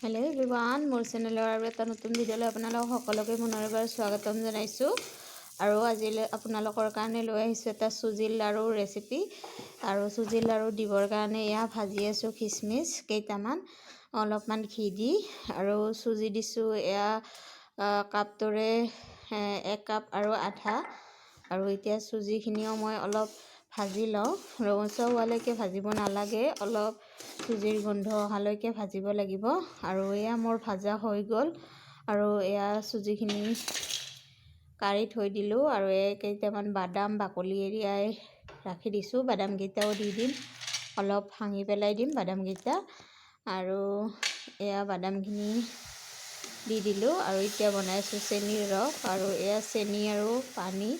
Hello' everyone, মোৰ চেনেলৰ আৰু এটা নতুন ভিডিঅ'লৈ আপোনালোক সকলোকে পুনৰ এবাৰ স্বাগতম জনাইছোঁ। আৰু আজিলৈ আপোনালোকৰ কাৰণে লৈ আহিছোঁ এটা চুজি লাড়ু ৰেচিপি। আৰু চুজি লাড়ু দিবৰ কাৰণে এয়া ভাজি আছোঁ খিচমিচ কেইটামান, অলপমান ঘি দি। আৰু চুজি দিছোঁ এয়া কাপটোৰে 1 কাপ আৰু আধা। আৰু এতিয়া চুজিখিনিও মই অলপ ভাজি লওঁ। ৰঙচুৱা হোৱালৈকে ভাজিব নালাগে, অলপ চুজিৰ গোন্ধ অহালৈকে ভাজিব লাগিব। আৰু এয়া মোৰ ভাজা হৈ গ'ল। আৰু এয়া চুজিখিনি কাঢ়ি থৈ দিলোঁ। আৰু কেইটামান বাদাম বাকলি এৰিয়াই ৰাখি দিছোঁ, বাদামকেইটাও দি দিম, অলপ ভাঙি পেলাই দিম বাদামকেইটা। আৰু এয়া বাদামখিনি দি দিলোঁ। আৰু এতিয়া বনাইছোঁ চেনিৰ ৰস। আৰু এয়া চেনি আৰু পানী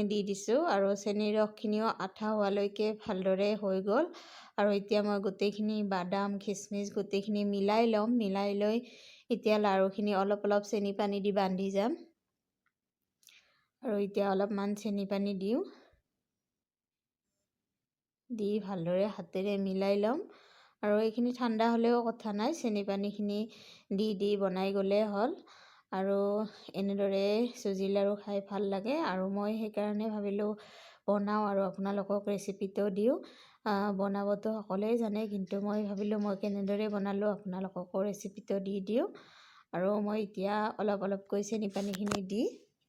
দি দিছোঁ। আৰু চেনিৰ ৰসখিনিও আঠা হোৱালৈকে ভালদৰে হৈ গ'ল। আৰু এতিয়া মই গোটেইখিনি বাদাম খিচমিচ গোটেইখিনি মিলাই ল'ম। মিলাই লৈ এতিয়া লাড়ুখিনি অলপ অলপ চেনি পানী দি বান্ধি যাম। আৰু এতিয়া অলপমান চেনি পানী দিওঁ, দি ভালদৰে হাতেৰে মিলাই ল'ম। আৰু এইখিনি ঠাণ্ডা হ'লেও কথা নাই, চেনি পানীখিনি দি বনাই গ'লেই হ'ল। আৰু এনেদৰে চুজি লাড়ু খাই ভাল লাগে। আৰু মই সেইকাৰণে ভাবিলোঁ বনাওঁ আৰু আপোনালোকক ৰেচিপিটো দিওঁ। বনাবতো সকলোৱে জানে, কিন্তু মই ভাবিলোঁ মই কেনেদৰে বনালোঁ আপোনালোককো ৰেচিপিটো দি দিওঁ। আৰু মই এতিয়া অলপ অলপকৈ চেনি পানীখিনি দি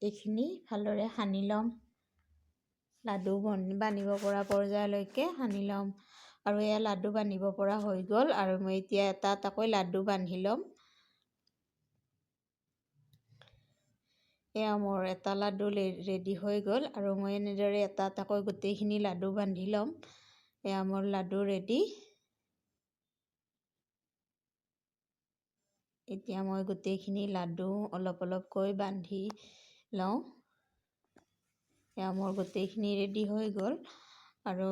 এইখিনি ভালদৰে সানি ল'ম। লাডু বান্ধিব পৰা পৰ্যায়লৈকে সানি ল'ম। আৰু এয়া লাডু বান্ধিব পৰা হৈ গ'ল। আৰু মই এতিয়া এটা এটাকৈ লাডু বান্ধি ল'ম। এয়া মোৰ এটা লাডু ৰেডি হৈ গ'ল। আৰু মই এনেদৰে এটা এটাকৈ গোটেইখিনি লাডু বান্ধি ল'ম। এয়া মোৰ লাডু ৰেডি। এতিয়া মই গোটেইখিনি লাডু অলপ অলপকৈ বান্ধি লওঁ। এয়া মোৰ গোটেইখিনি ৰেডি হৈ গ'ল। আৰু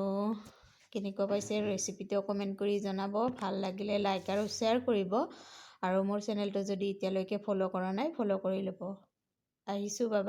কেনেকুৱা পাইছে ৰেচিপিটো কমেণ্ট কৰি জনাব। ভাল লাগিলে লাইক আৰু শ্বেয়াৰ কৰিব। আৰু মোৰ চেনেলটো যদি এতিয়ালৈকে ফ'ল' কৰা নাই, ফ'ল' কৰি ল'ব। আহিছোঁ বাবা।